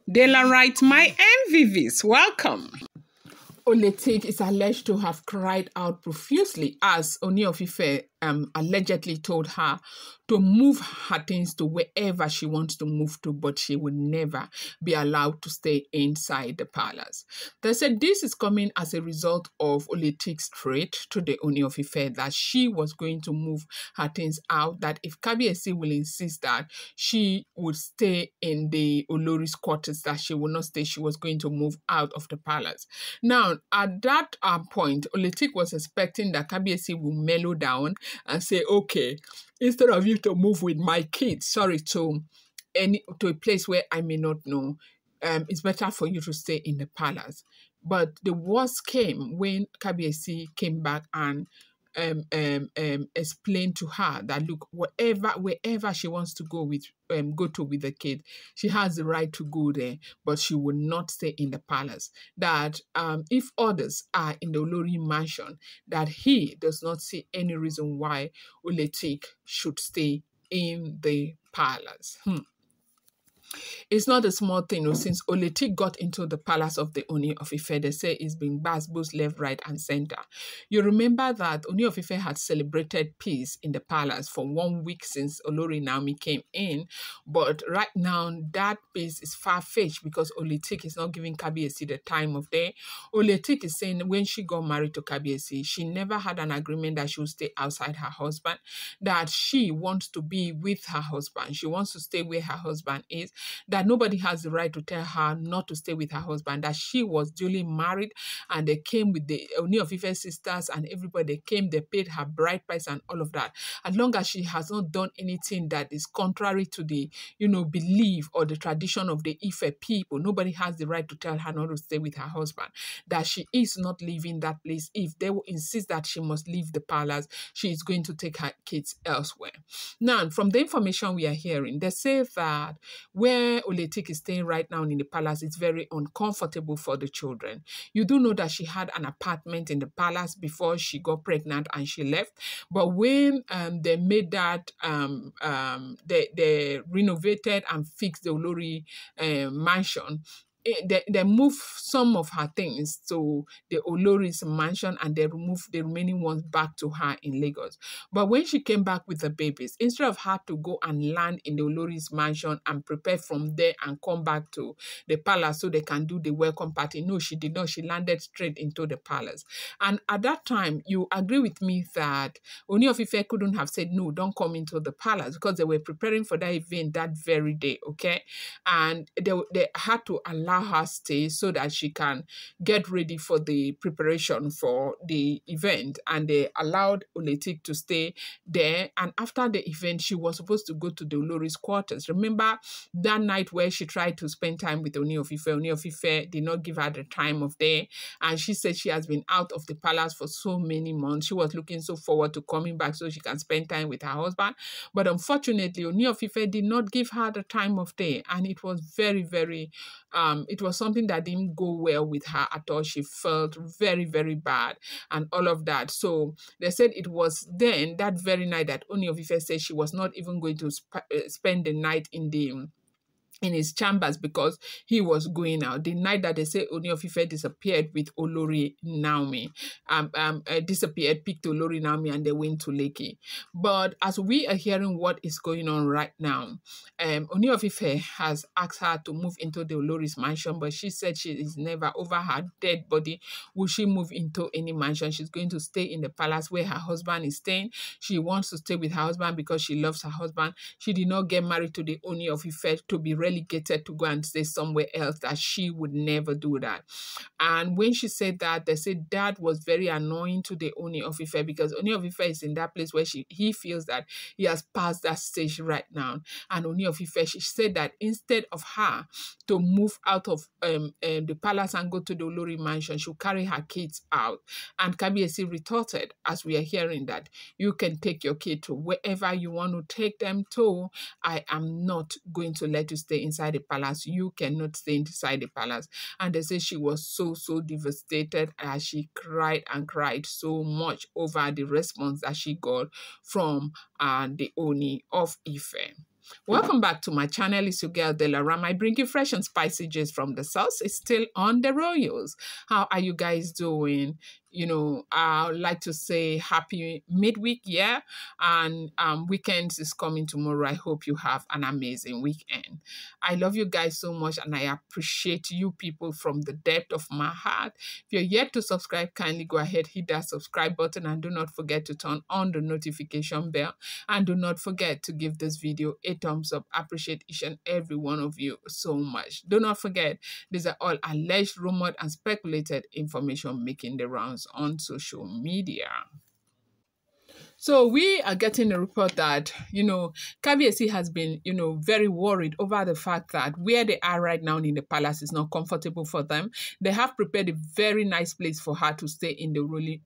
Dela writes, my MVVs, welcome. Oletik is alleged to have cried out profusely as Ooni of Ife allegedly told her to move her things to wherever she wants to move to, but she would never be allowed to stay inside the palace. They said this is coming as a result of Oletik's threat to the Ooni of Ife that she was going to move her things out, that if Kabiyesi will insist that she would stay in the Olori's quarters, that she would not stay, she was going to move out of the palace. Now, at that point, Oletik was expecting that Kabiyesi will mellow down and say, okay, instead of you to move with my kids, to a place where I may not know, it's better for you to stay in the palace. But the worst came when Kabiyesi came back and explained to her that, look, wherever she wants to go with the kid, she has the right to go there, but she will not stay in the palace. That if others are in the Olori mansion, that he does not see any reason why Oletik should stay in the palace. It's not a small thing, since Oletik got into the palace of the Ooni of Ife, they say it's been both left, right, and center. You remember that Ooni of Ife had celebrated peace in the palace for 1 week since Olori Naomi came in, but right now that peace is far-fetched because Oletik is not giving Kabiyesi the time of day. Oletik is saying when she got married to Kabiyesi, she never had an agreement that she would stay outside her husband, that she wants to be with her husband. She wants to stay where her husband is, that nobody has the right to tell her not to stay with her husband, that she was duly married and they came with the Ooni of Ife sisters and everybody came, they paid her bride price and all of that. As long as she has not done anything that is contrary to the, belief or the tradition of the Ife people, nobody has the right to tell her not to stay with her husband, that she is not leaving that place. If they will insist that she must leave the palace, she is going to take her kids elsewhere. Now, from the information we are hearing, they say that where Oletik is staying right now in the palace, it's very uncomfortable for the children. You do know that she had an apartment in the palace before she got pregnant and she left. But when they made that, they renovated and fixed the Olori mansion, they moved some of her things to the Olori's mansion and they removed the remaining ones back to her in Lagos. But when she came back with the babies, instead of her to go and land in the Olori's mansion and prepare from there and come back to the palace so they can do the welcome party, no, she did not. She landed straight into the palace. And at that time, you agree with me that Ooni of Ife couldn't have said, no, don't come into the palace, because they were preparing for that event that very day, okay? And they had to allow her stay so that she can get ready for the preparation for the event, and they allowed Oletik to stay there. And after the event, she was supposed to go to the Olori's quarters. Remember that night where she tried to spend time with Ooni of Ife? Ooni of Ife did not give her the time of day, and she said she has been out of the palace for so many months. She was looking so forward to coming back so she can spend time with her husband. But unfortunately, Ooni of Ife did not give her the time of day, and it was very, very it was something that didn't go well with her at all. She felt very, very bad and all of that. So they said it was then, that very night, that Ooni of Ife said she was not even going to spend the night in his chambers because he was going out. The night that they say Ooni of Ife disappeared with Olori Naomi, picked Olori Naomi and they went to Lekki. But as we are hearing what is going on right now, Ooni of Ife has asked her to move into the Olori's mansion, but she said she is never, over her dead body, will she move into any mansion. She's going to stay in the palace where her husband is staying. She wants to stay with her husband because she loves her husband. She did not get married to the Ooni of Ife to be relegated to go and stay somewhere else, that she would never do that. And when she said that, they said that was very annoying to the Ooni of Ife, because Ooni of Ife is in that place where he feels that he has passed that stage right now. And Ooni of Ife, she said that instead of her to move out of the palace and go to the Olori mansion, she'll carry her kids out. And Kabiyesi retorted, as we are hearing, that you can take your kid to wherever you want to take them to. I am not going to let you stay inside the palace. You cannot stay inside the palace. And they say she was so devastated, as she cried and cried so much over the response that she got from the Ooni of Ife. Welcome back to my channel. It's your girl Delaram. I bring you fresh and spicy gist from the sauce. It's still on the royals. How are you guys doing? You know, I would like to say happy midweek, yeah, and weekends is coming tomorrow. I hope you have an amazing weekend. I love you guys so much, and I appreciate you people from the depth of my heart. If you're yet to subscribe, kindly go ahead, hit that subscribe button, and do not forget to turn on the notification bell, and do not forget to give this video a thumbs up. I appreciate each and every one of you so much. Do not forget, these are all alleged, rumored, and speculated information making the rounds on social media. So we are getting a report that, KBSC has been, very worried over the fact that where they are right now in the palace is not comfortable for them. They have prepared a very nice place for her to stay in the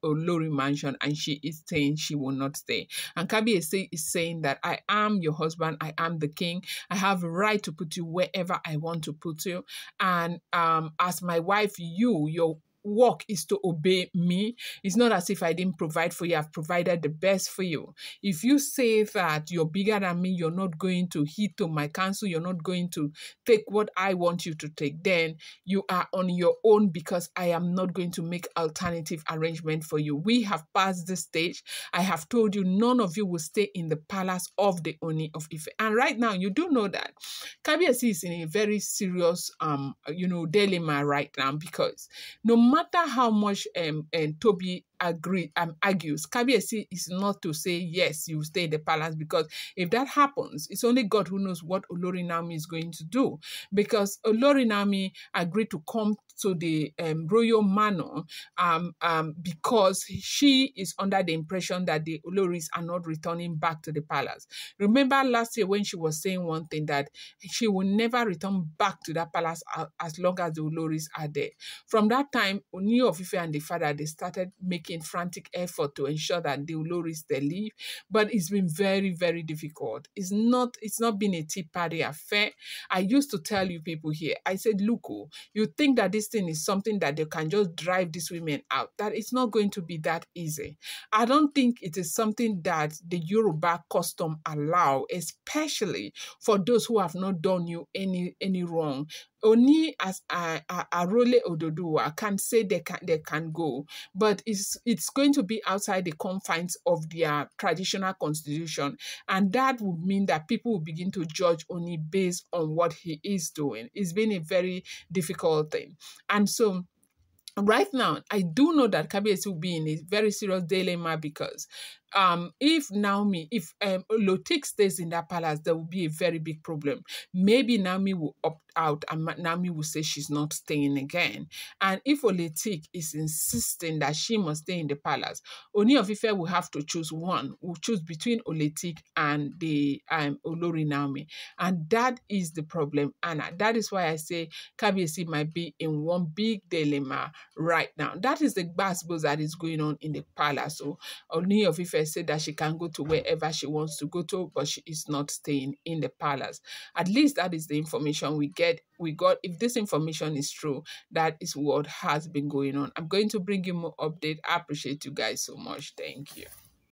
Olori mansion, and she is saying she will not stay. And KBSC is saying that I am your husband, I am the king, I have a right to put you wherever I want to put you. And as my wife, your work is to obey me. It's not as if I didn't provide for you. I've provided the best for you. If you say that you're bigger than me, you're not going to heed to my counsel, you're not going to take what I want you to take, then you are on your own, because I am not going to make alternative arrangement for you. We have passed this stage. I have told you none of you will stay in the palace of the Ooni of Ife. And right now, you do know that Kabiyesi is in a very serious dilemma right now, because no matter how much Toby argues, Kabiyesi is not to say yes, you stay in the palace, because if that happens, it's only God who knows what Olori Naomi is going to do, because Olori Naomi agreed to come to the royal manor because she is under the impression that the Oloris are not returning back to the palace. Remember last year when she was saying one thing, that she will never return back to that palace as long as the Oloris are there. From that time, Ooni of Ife and the father, they started making frantic effort to ensure that the Oloris, they leave, but it's been very, very difficult. It's not been a tea party affair. I used to tell you people here, I said, look, you think that this thing is something that they can just drive these women out, that it's not going to be that easy. I don't think it is something that the Yoruba custom allow, especially for those who have not done you any wrong. Ooni as Arole Ododuwa can say they can go, but it's going to be outside the confines of their traditional constitution, and that would mean that people will begin to judge Ooni based on what he is doing. It's been a very difficult thing, and so right now, I do know that Kabiyesi will be in a very serious dilemma, because if Lotik stays in that palace, there will be a very big problem. Maybe Naomi will opt out, and Naomi will say she's not staying again. And if Lotik is insisting that she must stay in the palace, Ooni of Ife will have to choose one. Will choose between Lotik and the Olori Naomi, and that is the problem. And that is why I say Kabiyesi might be in one big dilemma right now. That is the gbasgbos that is going on in the palace. So Ooni of Ife said that she can go to wherever she wants to go to, but she is not staying in the palace. At least that is the information we got. If this information is true, that is what has been going on. I'm going to bring you more update. I appreciate you guys so much. Thank you.